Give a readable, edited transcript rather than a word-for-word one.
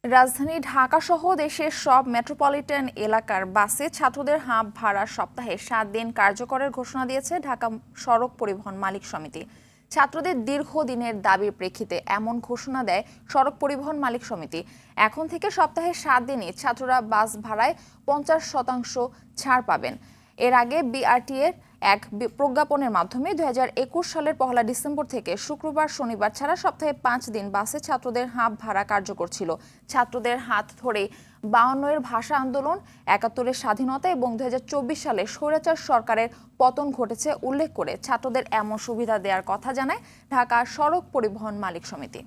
রাজধানী ঢাকা সহ দেশের সব মেট্রোপলিটন এলাকার বাসে ছাত্রদের হাফ ভাড়া সপ্তাহে ৭ দিন কার্যকরের ঘোষণা দিয়েছে ঢাকা সড়ক পরিবহন মালিক সমিতি। ছাত্রদের দীর্ঘদিনের দাবির প্রেক্ষিতে এমন ঘোষণা দেয় সড়ক পরিবহন মালিক সমিতি। এখন থেকে সপ্তাহে ৭ দিনই ছাত্ররা বাস ভাড়ায় ৫০% ছাড় পাবেন। এর আগে বিআরটি এর এক প্রজ্ঞাপনের মাধ্যমে ২০২১ সালের ১ ডিসেম্বর থেকে শুক্রবার শনিবার ছাড়া সপ্তাহে ৫ দিন বাসে ছাত্রদের হাফ ভাড়া কার্যকর ছিল। ছাত্রদের হাত ধরে ৫২ এর ভাষা আন্দোলন, ৭১ এর স্বাধীনতা এবং ২০২৪ সালে স্বৈরাচার সরকারের পতন ঘটেছে উল্লেখ করে ছাত্রদের এমন সুবিধা দেওয়ার কথা জানায় ঢাকা সড়ক পরিবহন মালিক সমিতি।